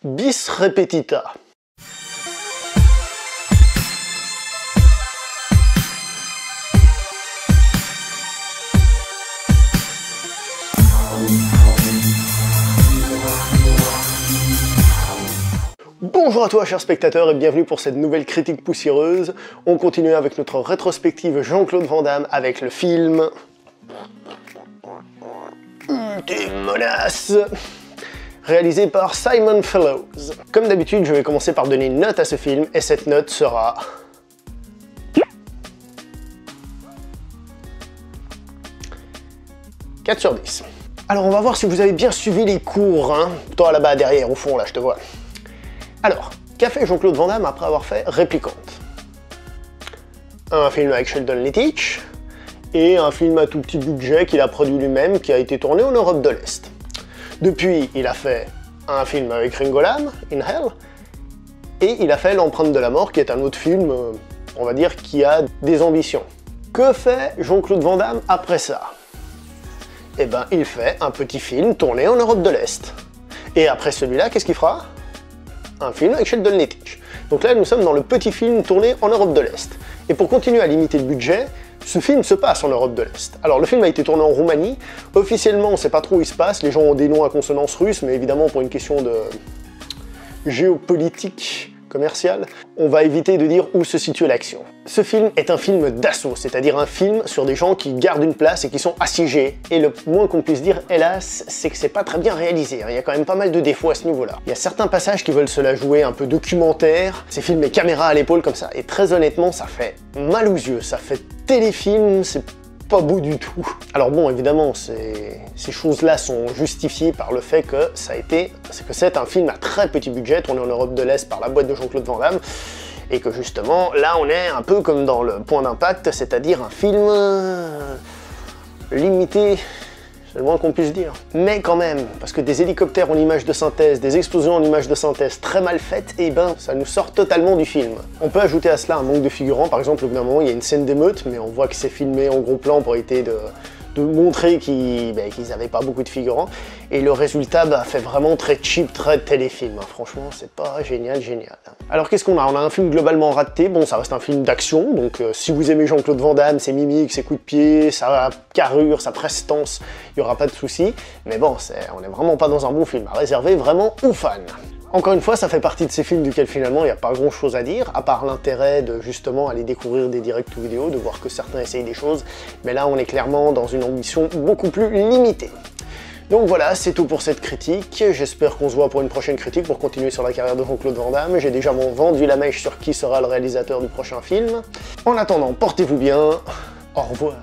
Bis repetita. Bonjour à toi chers spectateurs et bienvenue pour cette nouvelle critique poussiéreuse. On continue avec notre rétrospective Jean-Claude Van Damme avec le film... Ultime Menace, réalisé par Simon Fellows. Comme d'habitude, je vais commencer par donner une note à ce film et cette note sera... 4 sur 10. Alors on va voir si vous avez bien suivi les cours, hein. Toi là-bas derrière, au fond, là, je te vois. Alors, qu'a fait Jean-Claude Van Damme après avoir fait Réplicante? Un film avec Sheldon Lettich, et un film à tout petit budget qu'il a produit lui-même, qui a été tourné en Europe de l'Est. Depuis, il a fait un film avec Ringo Lam, In Hell, et il a fait L'Empreinte de la Mort, qui est un autre film, on va dire, qui a des ambitions. Que fait Jean-Claude Van Damme après ça? Eh ben, il fait un petit film tourné en Europe de l'Est. Et après celui-là, qu'est-ce qu'il fera? Un film avec Sheldon Lettich. Donc là, nous sommes dans le petit film tourné en Europe de l'Est. Et pour continuer à limiter le budget, ce film se passe en Europe de l'Est. Alors le film a été tourné en Roumanie. Officiellement, on ne sait pas trop où il se passe. Les gens ont des noms à consonance russe, mais évidemment, pour une question de géopolitique commerciale, on va éviter de dire où se situe l'action. Ce film est un film d'assaut, c'est-à-dire un film sur des gens qui gardent une place et qui sont assiégés. Et le moins qu'on puisse dire, hélas, c'est que c'est pas très bien réalisé. Il y a quand même pas mal de défauts à ce niveau-là. Il y a certains passages qui veulent se la jouer un peu documentaire. C'est filmé caméra à l'épaule comme ça. Et très honnêtement, ça fait mal aux yeux. Ça fait téléfilm, c'est pas beau du tout. Alors bon, évidemment, ces choses-là sont justifiées par le fait que c'est un film à très petit budget, tourné en Europe de l'Est par la boîte de Jean-Claude Van Damme, et que justement, là, on est un peu comme dans le Point d'Impact, c'est-à-dire un film limité, c'est le moins qu'on puisse dire. Mais quand même, parce que des hélicoptères en images de synthèse, des explosions en images de synthèse très mal faites, et ben, ça nous sort totalement du film. On peut ajouter à cela un manque de figurants, par exemple, au bout d'un moment, il y a une scène d'émeute, mais on voit que c'est filmé en gros plan pour éviter de montrer qu'ils n'avaient pas beaucoup de figurants, et le résultat fait vraiment très cheap, très téléfilm. Franchement, c'est pas génial. Alors qu'est-ce qu'on a? On a un film globalement raté. Bon, ça reste un film d'action, donc si vous aimez Jean-Claude Van Damme, ses mimiques, ses coups de pied, sa carrure, sa prestance, il n'y aura pas de souci. Mais bon, on n'est vraiment pas dans un bon film à réserver vraiment aux fans. Encore une fois, ça fait partie de ces films duquel finalement il n'y a pas grand chose à dire, à part l'intérêt de justement aller découvrir des directs ou vidéos, de voir que certains essayent des choses, mais là on est clairement dans une ambition beaucoup plus limitée. Donc voilà, c'est tout pour cette critique, j'espère qu'on se voit pour une prochaine critique pour continuer sur la carrière de Jean-Claude Van Damme. J'ai déjà vendu la mèche sur qui sera le réalisateur du prochain film. En attendant, portez-vous bien, au revoir.